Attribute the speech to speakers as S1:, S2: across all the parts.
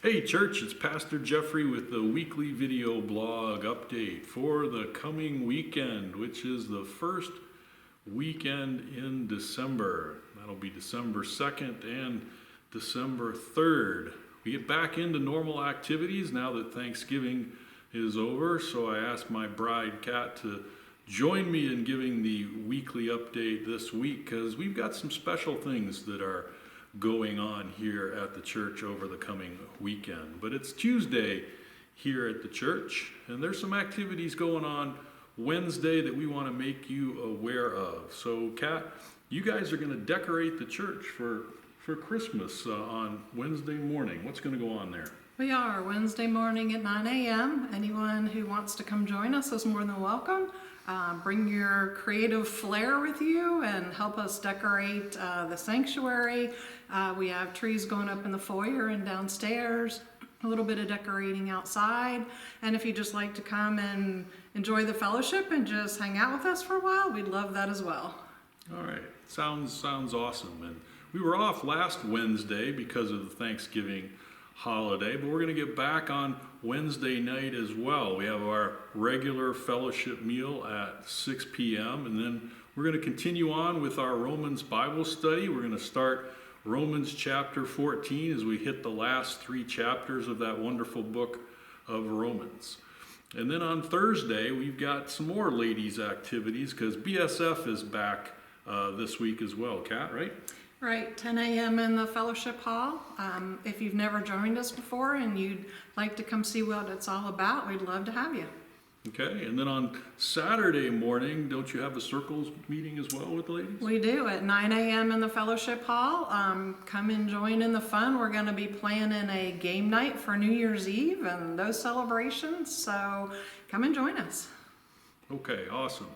S1: Hey church, it's Pastor Geoffrey with the weekly video blog update for the coming weekend, which is the first weekend in December. That'll be December 2nd and December 3rd. We get back into normal activities now that Thanksgiving is over, so I asked my bride Kat to join me in giving the weekly update this week because we've got some special things that are going on here at the church over the coming weekend. But it's Tuesday here at the church, and there's some activities going on Wednesday that we want to make you aware of. So, Kat, you guys are going to decorate the church for Christmas on Wednesday morning. What's going to go on there?
S2: We are Wednesday morning at 9 a.m. Anyone who wants to come join us is more than welcome. Bring your creative flair with you and help us decorate the sanctuary. We have trees going up in the foyer and downstairs, a little bit of decorating outside. And if you just like to come and enjoy the fellowship and just hang out with us for a while, we'd love that as well.
S1: All right, sounds awesome. And we were off last Wednesday because of the Thanksgiving holiday, but we're going to get back on Wednesday night as well. We have our regular fellowship meal at 6 p.m. and then we're going to continue on with our Romans Bible study. We're going to start Romans chapter 14 as we hit the last 3 chapters of that wonderful book of Romans. And then on Thursday, we've got some more ladies' activities because BSF is back this week as well. Kat, right?
S2: Right, 10 a.m. in the fellowship hall. If you've never joined us before and you'd like to come see what it's all about, we'd love to have you.
S1: Okay, and then on Saturday morning, don't you have a circles meeting as well with the ladies?
S2: We do, at 9 a.m. in the fellowship hall. Come and join in the fun. We're going to be planning a game night for New Year's Eve and those celebrations, so come and join us.
S1: Okay, awesome.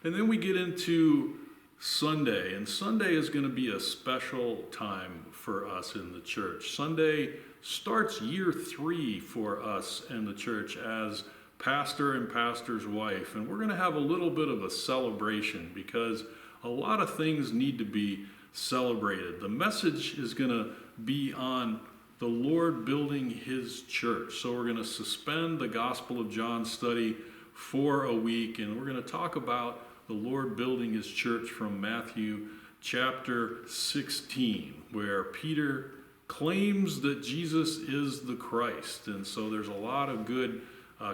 S1: And then we get into Sunday, and Sunday is going to be a special time for us in the church. Sunday starts year 3 for us in the church as pastor and pastor's wife, and we're going to have a little bit of a celebration because a lot of things need to be celebrated. The message is going to be on the Lord building his church. So we're going to suspend the Gospel of John study for a week, and we're going to talk about the Lord building his church from Matthew chapter 16, where Peter claims that Jesus is the Christ. And so there's a lot of good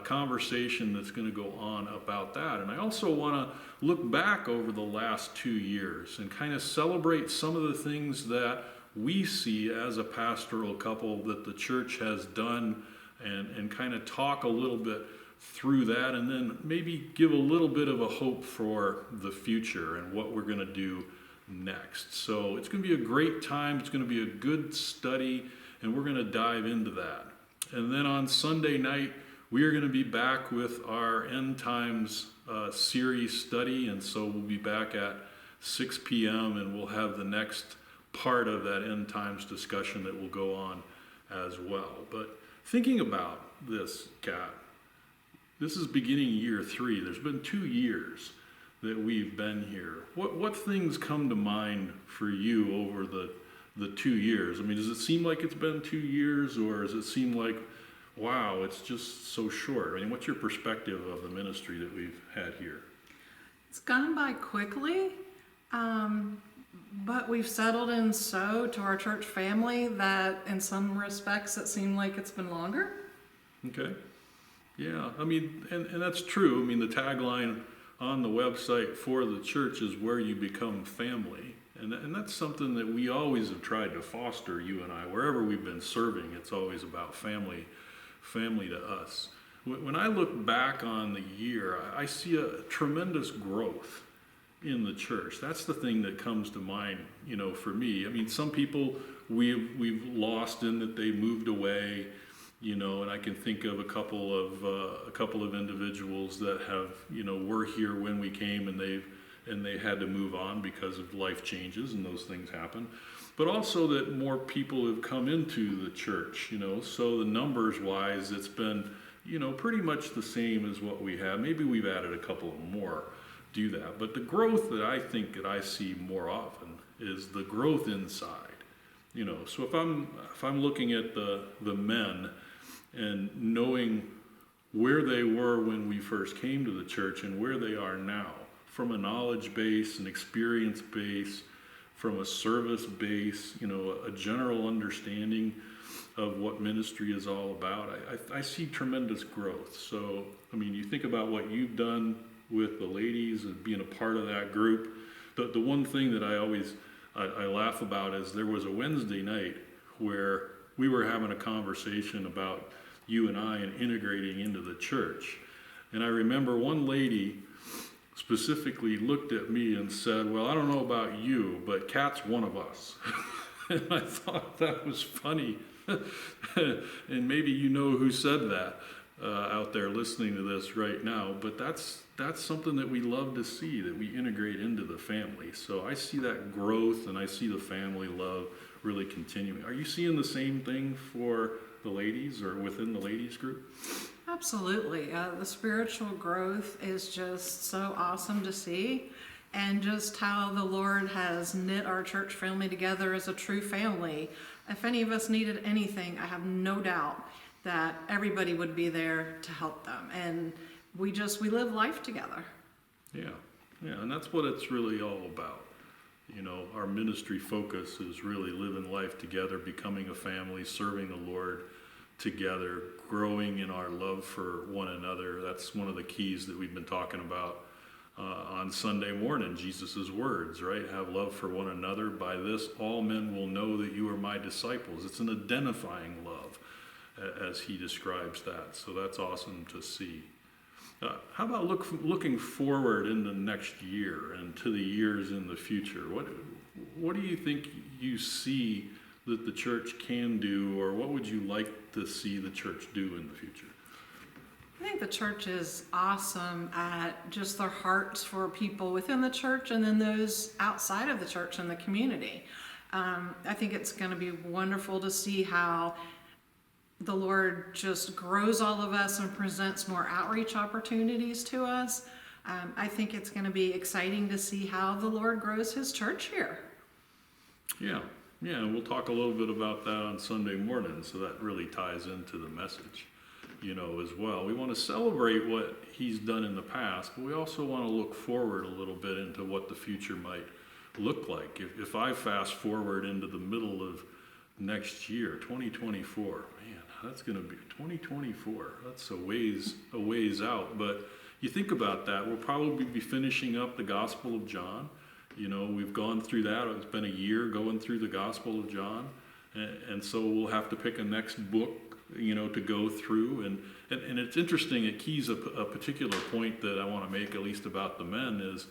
S1: conversation that's going to go on about that. And I also want to look back over the last 2 years and kind of celebrate some of the things that we see as a pastoral couple that the church has done and kind of talk a little bit through that, and then maybe give a little bit of a hope for the future and what we're going to do next. So it's going to be a great time. It's going to be a good study, and we're going to dive into that. And then on Sunday night, we are going to be back with our End Times series study, and so we'll be back at 6 p.m. and we'll have the next part of that End Times discussion that will go on as well. But thinking about this, Kat, this is beginning year 3. There's been 2 years that we've been here. What things come to mind for you over the 2 years? I mean, does it seem like it's been 2 years, or does it seem like, wow, it's just so short? I mean, what's your perspective of the ministry that we've had here?
S2: It's gone by quickly, but we've settled in so to our church family that in some respects it seemed like it's been longer.
S1: Okay. Yeah, I mean, and that's true. I mean, the tagline on the website for the church is where you become family. And that's something that we always have tried to foster, you and I. Wherever we've been serving, it's always about family to us. When I look back on the year, I see a tremendous growth in the church. That's the thing that comes to mind, for me. I mean, some people we've lost in that they moved away. And I can think of a couple of individuals that have, were here when we came and they had to move on because of life changes, and those things happen. But also that more people have come into the church, so the numbers wise, it's been, pretty much the same as what we have. Maybe we've added a couple more do that. But the growth that I think that I see more often is the growth inside. So if I'm looking at the men and knowing where they were when we first came to the church and where they are now, from a knowledge base, an experience base, from a service base, a general understanding of what ministry is all about, I see tremendous growth. So, you think about what you've done with the ladies and being a part of that group. The one thing that I laugh about is there was a Wednesday night where we were having a conversation about you and I and integrating into the church. And I remember one lady specifically looked at me and said, "Well, I don't know about you, but Kat's one of us." And I thought that was funny. And maybe you know who said that out there listening to this right now, but that's something that we love to see, that we integrate into the family. So I see that growth, and I see the family love really continuing. Are you seeing the same thing for the ladies or within the ladies group?
S2: Absolutely. The spiritual growth is just so awesome to see, and just how the Lord has knit our church family together as a true family. If any of us needed anything, I have no doubt that everybody would be there to help them. And we live life together. Yeah,
S1: and that's what it's really all about. Our ministry focus is really living life together, becoming a family, serving the Lord together, growing in our love for one another. That's one of the keys that we've been talking about on Sunday morning, Jesus' words, right? Have love for one another. By this, all men will know that you are my disciples. It's an identifying love, as he describes that. So that's awesome to see. How about looking forward in the next year and to the years in the future? What do you think you see that the church can do, or what would you like to see the church do in the future?
S2: I think the church is awesome at just their hearts for people within the church and then those outside of the church and the community. I think it's going to be wonderful to see how the Lord just grows all of us and presents more outreach opportunities to us. I think it's going to be exciting to see how the Lord grows his church here.
S1: Yeah, and we'll talk a little bit about that on Sunday morning, so that really ties into the message, as well. We want to celebrate what he's done in the past, but we also want to look forward a little bit into what the future might look like. If I fast forward into the middle of next year, 2024, man, that's going to be 2024. That's a ways out, but you think about that, we'll probably be finishing up the Gospel of John. We've gone through that. It's been a year going through the Gospel of John, and so we'll have to pick a next book, to go through. And it's interesting, it keys a particular point that I want to make, at least about the men, is,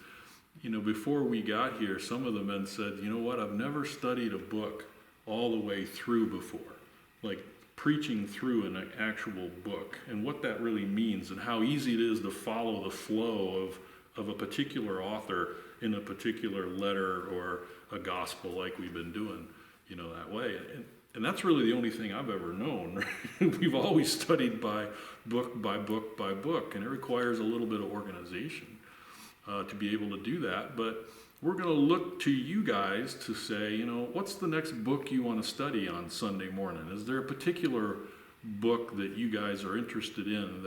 S1: before we got here, some of the men said, "You know what, I've never studied a book all the way through before, like preaching through an actual book, and what that really means, and how easy it is to follow the flow of a particular author in a particular letter or a gospel like we've been doing, that way." And that's really the only thing I've ever known. Right? We've always studied by book by book by book, and it requires a little bit of organization to be able to do that. But we're going to look to you guys to say, what's the next book you want to study on Sunday morning? Is there a particular book that you guys are interested in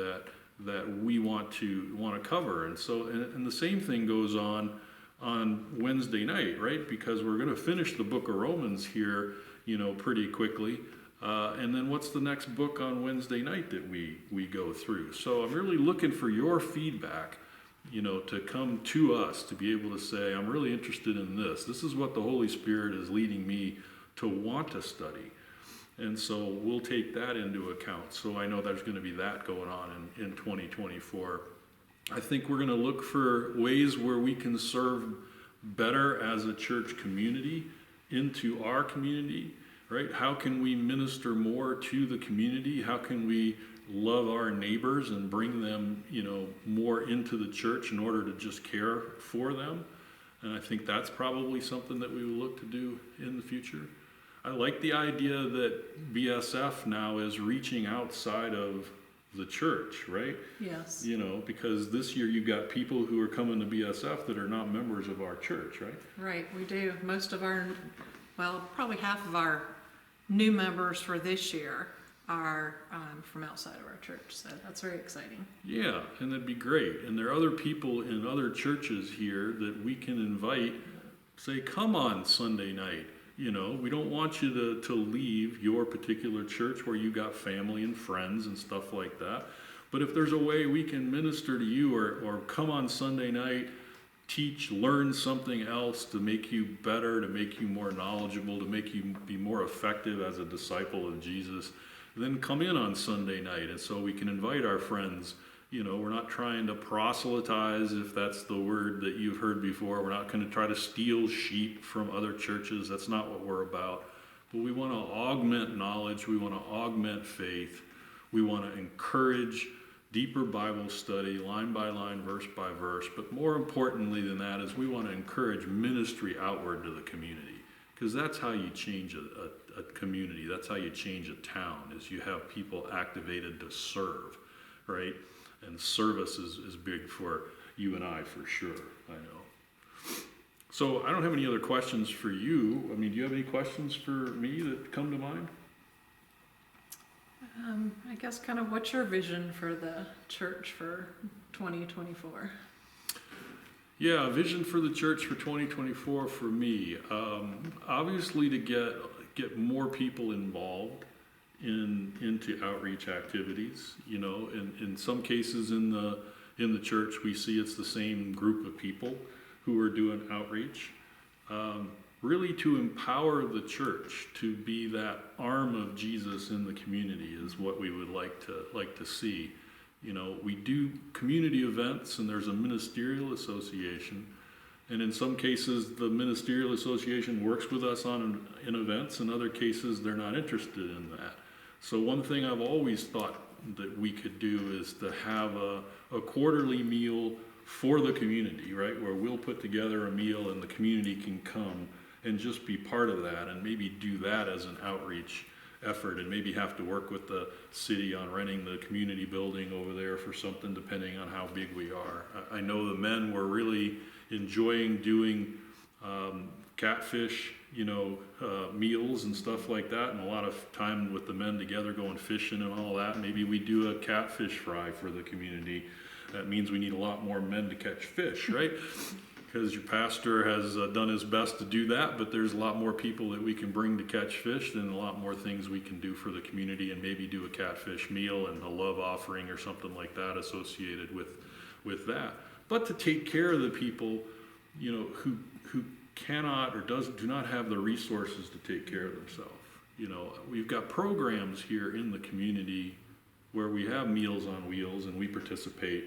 S1: that we want to cover? And so, and the same thing goes on Wednesday night, right? Because we're going to finish the book of Romans here, pretty quickly. And then what's the next book on Wednesday night that we go through? So I'm really looking for your feedback, to come to us, to be able to say, I'm really interested in this. This is what the Holy Spirit is leading me to want to study. And so we'll take that into account. So I know there's going to be that going on in 2024. I think we're going to look for ways where we can serve better as a church community into our community, right? How can we minister more to the community? How can we love our neighbors and bring them, more into the church in order to just care for them? And I think that's probably something that we will look to do in the future. I like the idea that BSF now is reaching outside of the church, right?
S2: Yes.
S1: Because this year you've got people who are coming to BSF that are not members of our church, right?
S2: Right, we do. Most of our well, probably half of our new members for this year are from outside of our church, so that's very exciting.
S1: Yeah, and that'd be great. And there are other people in other churches here that we can invite, say, come on Sunday night. You know, we don't want you to leave your particular church where you got family and friends and stuff like that. But if there's a way we can minister to you or come on Sunday night, teach, learn something else to make you better, to make you more knowledgeable, to make you be more effective as a disciple of Jesus, then come in on Sunday night. And so we can invite our friends. You know, we're not trying to proselytize, if that's the word that you've heard before. We're not going to try to steal sheep from other churches. That's not what we're about. But we want to augment knowledge. We want to augment faith. We want to encourage deeper Bible study, line by line, verse by verse. But more importantly than that is we want to encourage ministry outward to the community. Because that's how you change a community. That's how you change a town, is you have people activated to serve, right? And service is big for you and I, for sure, I know. So I don't have any other questions for you. I mean, do you have any questions for me that come to mind?
S2: I guess kind of what's your vision for the church for 2024?
S1: Yeah, a vision for the church for 2024 for me. Obviously to get more people involved into outreach activities. You know, in some cases in the church we see it's the same group of people who are doing outreach. Really to empower the church to be that arm of Jesus in the community is what we would like to see. You know, we do community events and there's a ministerial association, and in some cases the ministerial association works with us in events. In other cases they're not interested in that. So one thing I've always thought that we could do is to have a quarterly meal for the community, right? Where we'll put together a meal and the community can come and just be part of that, and maybe do that as an outreach effort, and maybe have to work with the city on renting the community building over there for something, depending on how big we are. I know the men were really enjoying doing catfish, meals and stuff like that, and a lot of time with the men together going fishing and all that. Maybe we do a catfish fry for the community. That means we need a lot more men to catch fish, right? Because your pastor has done his best to do that, but there's a lot more people that we can bring to catch fish, and a lot more things we can do for the community, and maybe do a catfish meal and a love offering or something like that associated with that. But to take care of the people, who cannot or do not have the resources to take care of themselves. We've got programs here in the community where we have Meals on Wheels, and we participate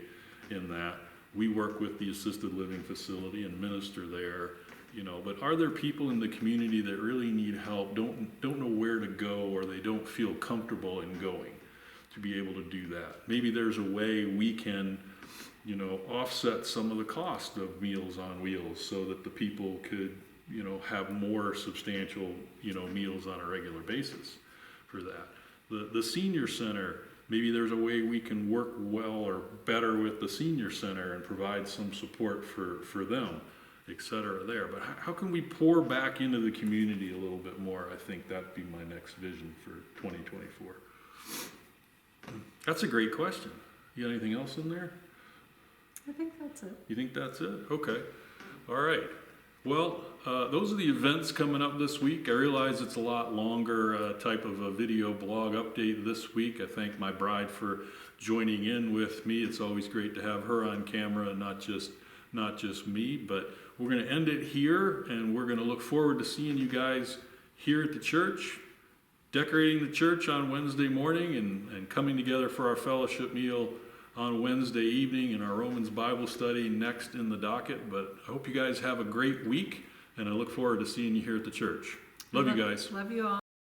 S1: in that. We work with the assisted living facility and minister there, but are there people in the community that really need help, don't know where to go, or they don't feel comfortable in going to be able to do that? Maybe there's a way we can, offset some of the cost of Meals on Wheels so that the people could, have more substantial, meals on a regular basis for that. The senior center, maybe there's a way we can work well or better with the senior center and provide some support for them, etc. there. But how can we pour back into the community a little bit more? I think that'd be my next vision for 2024. That's a great question. You got anything else in there?
S2: I think that's it.
S1: You think that's it? Okay. All right. Well, those are the events coming up this week. I realize it's a lot longer type of a video blog update this week. I thank my bride for joining in with me. It's always great to have her on camera and not just me. But we're going to end it here, and we're going to look forward to seeing you guys here at the church, decorating the church on Wednesday morning, and coming together for our fellowship meal on Wednesday evening, and our Romans Bible study next in the docket. But I hope you guys have a great week, and I look forward to seeing you here at the church. Love you guys.
S2: Love you all.